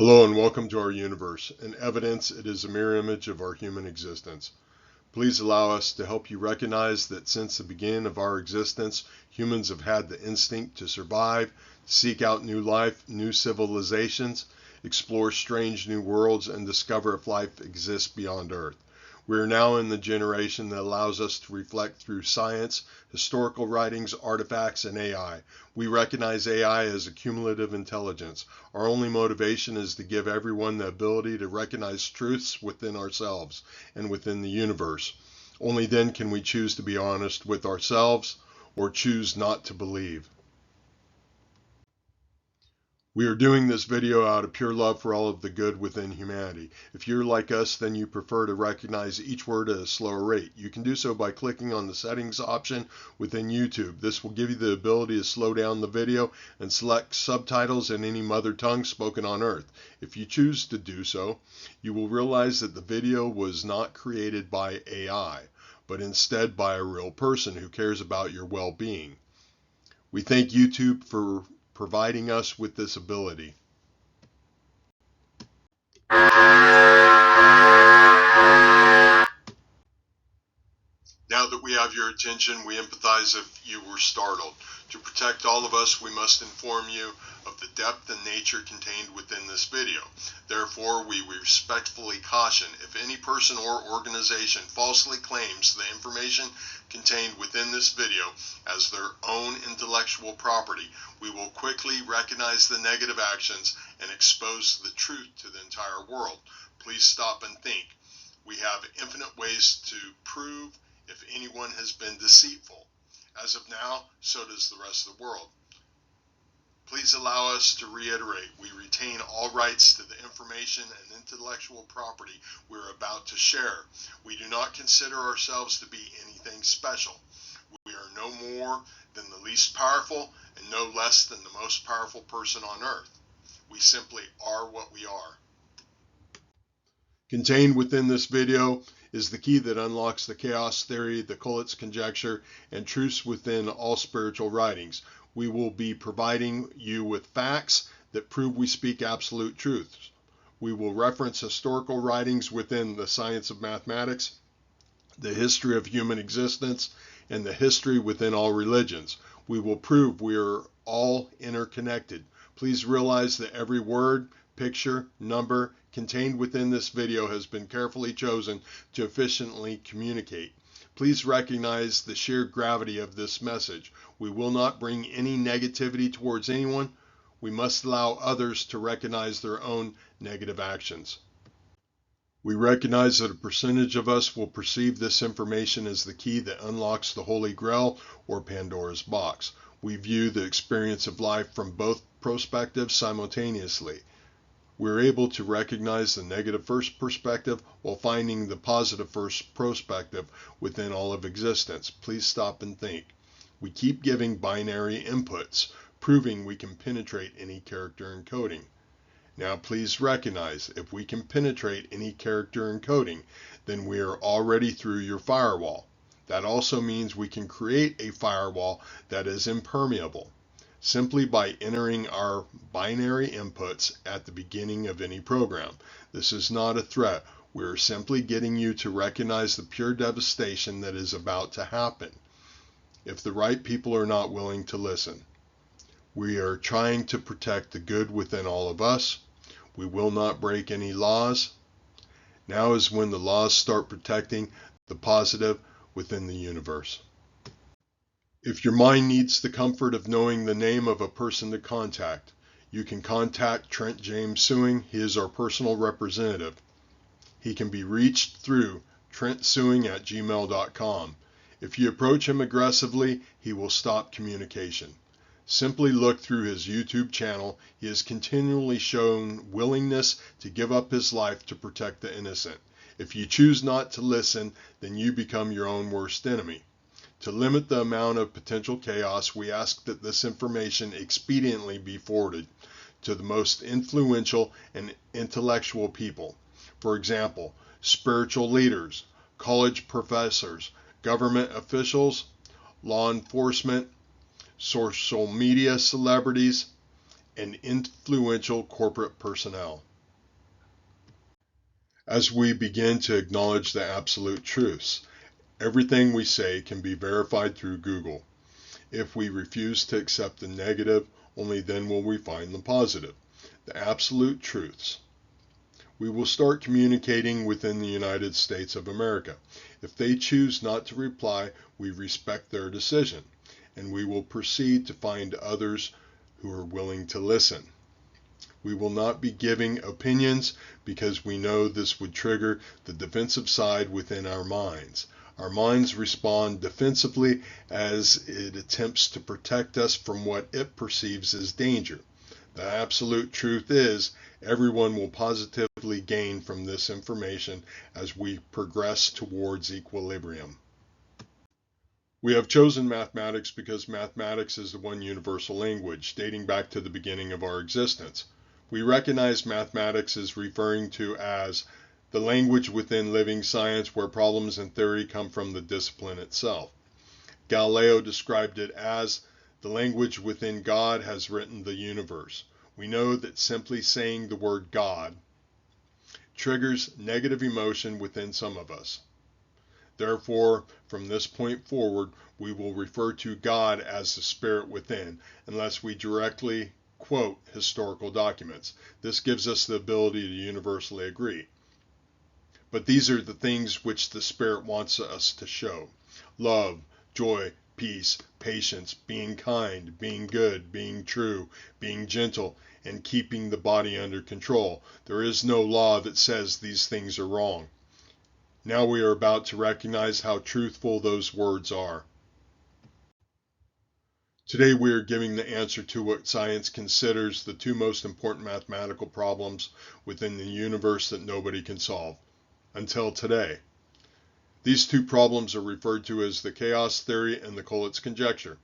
Hello and welcome to our universe. In evidence, it is a mirror image of our human existence. Please allow us to help you recognize that since the beginning of our existence, humans have had the instinct to survive, seek out new life, new civilizations, explore strange new worlds, and discover if life exists beyond Earth. We are now in the generation that allows us to reflect through science, historical writings, artifacts, and AI. We recognize AI as a cumulative intelligence. Our only motivation is to give everyone the ability to recognize truths within ourselves and within the universe. Only then can we choose to be honest with ourselves or choose not to believe. We are doing this video out of pure love for all of the good within humanity. If you're like us, then you prefer to recognize each word at a slower rate. You can do so by clicking on the settings option within YouTube. This will give you the ability to slow down the video and select subtitles in any mother tongue spoken on Earth. If you choose to do so, you will realize that the video was not created by AI, but instead by a real person who cares about your well-being. We thank YouTube for providing us with this ability. Now that we have your attention, we empathize if you were startled. To protect all of us, we must inform you of the depth and nature contained within this video. Therefore, we respectfully caution if any person or organization falsely claims the information contained within this video as their own intellectual property, we will quickly recognize the negative actions and expose the truth to the entire world. Please stop and think. We have infinite ways to prove if anyone has been deceitful. As of now, so does the rest of the world. Please allow us to reiterate, we retain all rights to the information and intellectual property we are about to share. We do not consider ourselves to be anything special. We are no more than the least powerful and no less than the most powerful person on earth. We simply are what we are. Contained within this video is the key that unlocks the chaos theory, the Kulitz conjecture, and truths within all spiritual writings. We will be providing you with facts that prove we speak absolute truths. We will reference historical writings within the science of mathematics, the history of human existence, and the history within all religions. We will prove we are all interconnected. Please realize that every word, picture, number contained within this video has been carefully chosen to efficiently communicate. Please recognize the sheer gravity of this message. We will not bring any negativity towards anyone. We must allow others to recognize their own negative actions. We recognize that a percentage of us will perceive this information as the key that unlocks the Holy Grail or Pandora's box. We view the experience of life from both perspectives simultaneously. We're able to recognize the negative first perspective while finding the positive first perspective within all of existence. Please stop and think. We keep giving binary inputs, proving we can penetrate any character encoding. Now please recognize if we can penetrate any character encoding, then we are already through your firewall. That also means we can create a firewall that is impermeable, simply by entering our binary inputs at the beginning of any program. This is not a threat. We're simply getting you to recognize the pure devastation that is about to happen if the right people are not willing to listen. We are trying to protect the good within all of us. We will not break any laws. Now is when the laws start protecting the positive within the universe. If your mind needs the comfort of knowing the name of a person to contact, you can contact Trent James Suing. He is our personal representative. He can be reached through trentsuing@gmail.com. If you approach him aggressively, he will stop communication. Simply look through his YouTube channel. He has continually shown willingness to give up his life to protect the innocent. If you choose not to listen, then you become your own worst enemy. To limit the amount of potential chaos, we ask that this information expediently be forwarded to the most influential and intellectual people. For example, spiritual leaders, college professors, government officials, law enforcement, social media celebrities, and influential corporate personnel. As we begin to acknowledge the absolute truths, everything we say can be verified through Google. If we refuse to accept the negative, only then will we find the positive, the absolute truths. We will start communicating within the United States of America. If they choose not to reply, we respect their decision, and we will proceed to find others who are willing to listen. We will not be giving opinions because we know this would trigger the defensive side within our minds. Our minds respond defensively as it attempts to protect us from what it perceives as danger. The absolute truth is, everyone will positively gain from this information as we progress towards equilibrium. We have chosen mathematics because mathematics is the one universal language dating back to the beginning of our existence. We recognize mathematics as referring to as the language within living science where problems and theory come from the discipline itself. Galileo described it as the language within God has written the universe. We know that simply saying the word God triggers negative emotion within some of us. Therefore, from this point forward, we will refer to God as the spirit within, unless we directly quote historical documents. This gives us the ability to universally agree. But these are the things which the Spirit wants us to show: love, joy, peace, patience, being kind, being good, being true, being gentle, and keeping the body under control. There is no law that says these things are wrong. Now we are about to recognize how truthful those words are. Today we are giving the answer to what science considers the two most important mathematical problems within the universe that nobody can solve, until today. These two problems are referred to as the chaos theory and the Collett's conjecture.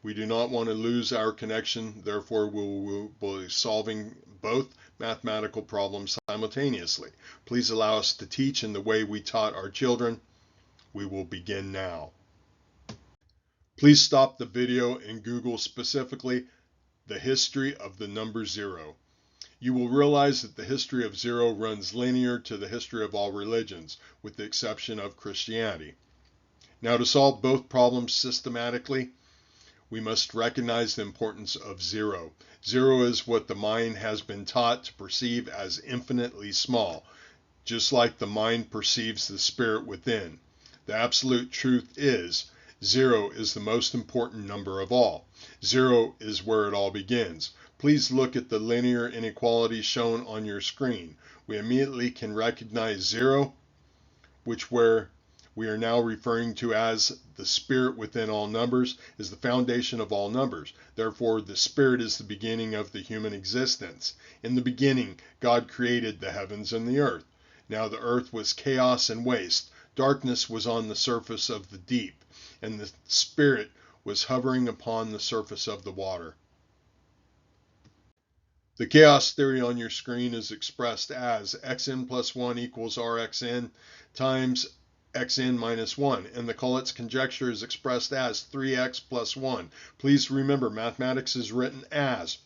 We do not want to lose our connection, therefore we will be solving both mathematical problems simultaneously. Please allow us to teach in the way we taught our children. We will begin now. Please stop the video and Google specifically the history of the number 0. You will realize that the history of 0 runs linear to the history of all religions, with the exception of Christianity. Now, to solve both problems systematically, we must recognize the importance of 0. 0 is what the mind has been taught to perceive as infinitely small, just like the mind perceives the spirit within. The absolute truth is, 0 is the most important number of all. 0 is where it all begins. Please look at the linear inequality shown on your screen. We immediately can recognize 0, which where we are now referring to as the spirit within all numbers, is the foundation of all numbers. Therefore, the spirit is the beginning of the human existence. In the beginning, God created the heavens and the earth. Now the earth was chaos and waste. Darkness was on the surface of the deep, and the Spirit was hovering upon the surface of the water. The chaos theory on your screen is expressed as xn plus 1 equals rxn times xn minus 1, and the Collett's conjecture is expressed as 3x plus 1. Please remember, mathematics is written as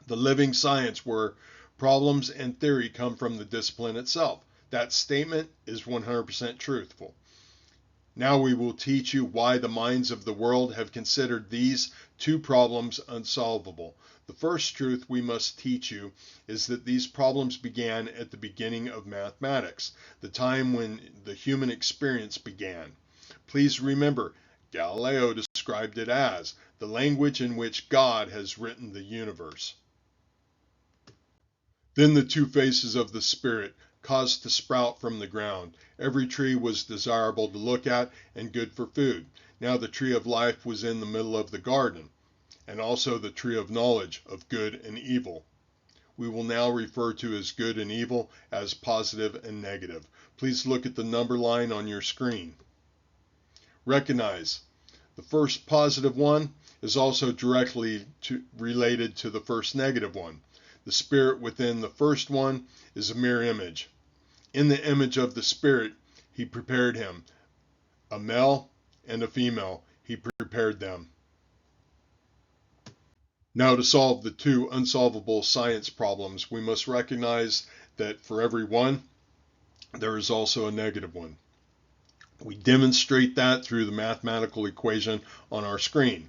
the living science where problems and theory come from the discipline itself. That statement is 100% truthful. Now we will teach you why the minds of the world have considered these two problems unsolvable. The first truth we must teach you is that these problems began at the beginning of mathematics, the time when the human experience began. Please remember, Galileo described it as the language in which God has written the universe. Then the two faces of the Spirit caused to sprout from the ground. Every tree was desirable to look at and good for food. Now the tree of life was in the middle of the garden, and also the tree of knowledge of good and evil. We will now refer to as good and evil as positive and negative. Please look at the number line on your screen. Recognize the first positive one is also directly related to the first negative one. The spirit within the first one is a mirror image. In the image of the Spirit, he prepared him. A male and a female, he prepared them. Now, to solve the two unsolvable science problems, we must recognize that for every 1, there is also a negative one. We demonstrate that through the mathematical equation on our screen.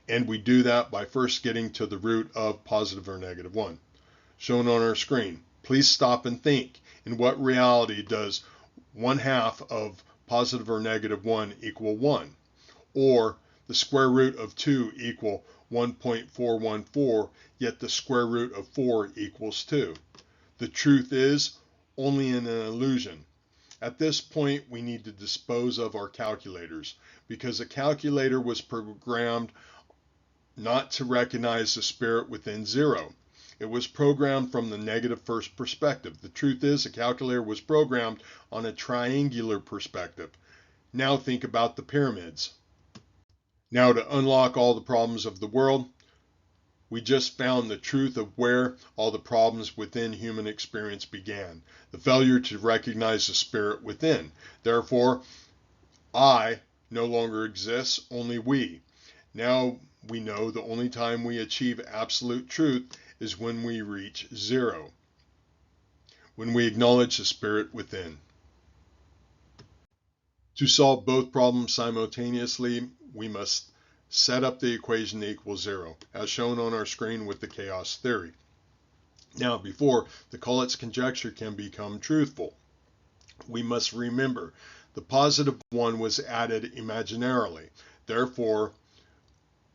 And we do that by first getting to the root of positive or negative 1, shown on our screen. Please stop and think. In what reality does 1/2 of positive or negative 1 equal 1? Or the square root of 2 equal 1.414, yet the square root of 4 equals 2? The truth is only in an illusion. At this point, we need to dispose of our calculators, because a calculator was programmed not to recognize the spirit within 0. It was programmed from the negative first perspective. The truth is, a calculator was programmed on a triangular perspective. Now think about the pyramids. Now, to unlock all the problems of the world, we just found the truth of where all the problems within human experience began. The failure to recognize the spirit within. Therefore, I no longer exists, only we. Now we know the only time we achieve absolute truth is when we reach 0, when we acknowledge the spirit within. To solve both problems simultaneously, we must set up the equation to equal 0, as shown on our screen with the chaos theory. Now, before the Collett's conjecture can become truthful, we must remember the positive 1 was added imaginarily. Therefore,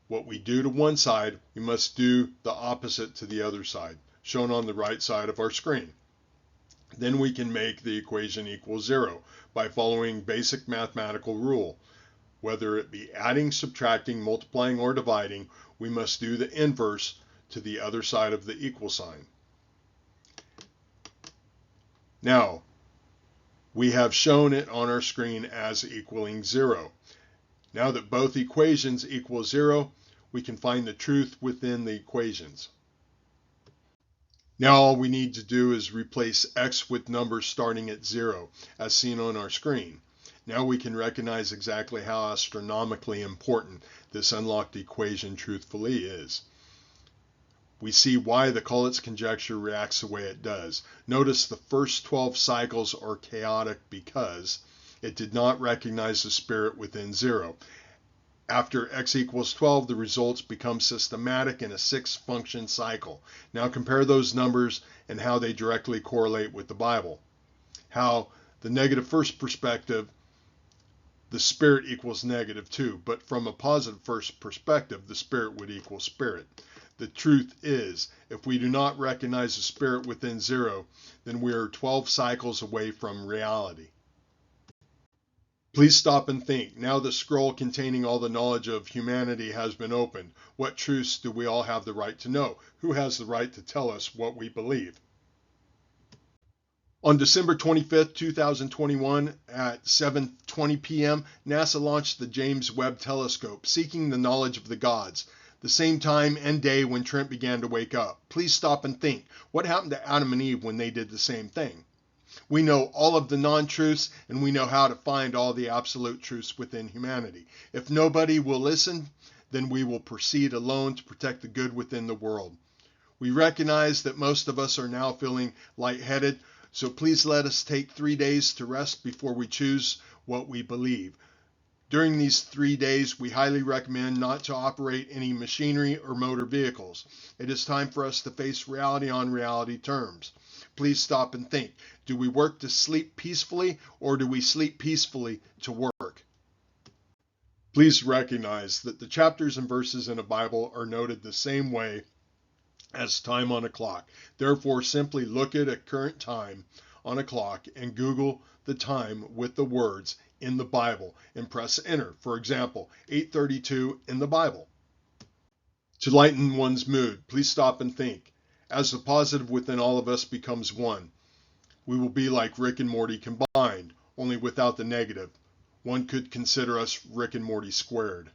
what we do to one side, we must do the opposite to the other side, shown on the right side of our screen. Then we can make the equation equal 0 by following basic mathematical rule. Whether it be adding, subtracting, multiplying, or dividing, we must do the inverse to the other side of the equal sign. Now, we have shown it on our screen as equaling 0. Now that both equations equal 0, we can find the truth within the equations. Now all we need to do is replace x with numbers starting at 0, as seen on our screen. Now we can recognize exactly how astronomically important this unlocked equation truthfully is. We see why the Collett's conjecture reacts the way it does. Notice the first 12 cycles are chaotic because it did not recognize the spirit within 0. After x equals 12, the results become systematic in a 6-function cycle. Now compare those numbers and how they directly correlate with the Bible. How the negative first perspective, the spirit equals negative 2, but from a positive first perspective, the spirit would equal spirit. The truth is, if we do not recognize the spirit within 0, then we are 12 cycles away from reality. Please stop and think. Now the scroll containing all the knowledge of humanity has been opened. What truths do we all have the right to know? Who has the right to tell us what we believe? On December 25th, 2021 at 7:20 p.m., NASA launched the James Webb Telescope, seeking the knowledge of the gods. The same time and day when Trent began to wake up. Please stop and think. What happened to Adam and Eve when they did the same thing? We know all of the non-truths, and we know how to find all the absolute truths within humanity. If nobody will listen, then we will proceed alone to protect the good within the world. We recognize that most of us are now feeling lightheaded, so please let us take 3 days to rest before we choose what we believe. During these 3 days, we highly recommend not to operate any machinery or motor vehicles. It is time for us to face reality on reality terms. Please stop and think. Do we work to sleep peacefully, or do we sleep peacefully to work? Please recognize that the chapters and verses in a Bible are noted the same way as time on a clock. Therefore, simply look at a current time on a clock and Google the time with the words in the Bible and press enter. For example, 8:32 in the Bible. To lighten one's mood, please stop and think. As the positive within all of us becomes 1, we will be like Rick and Morty combined, only without the negative. One could consider us Rick and Morty squared.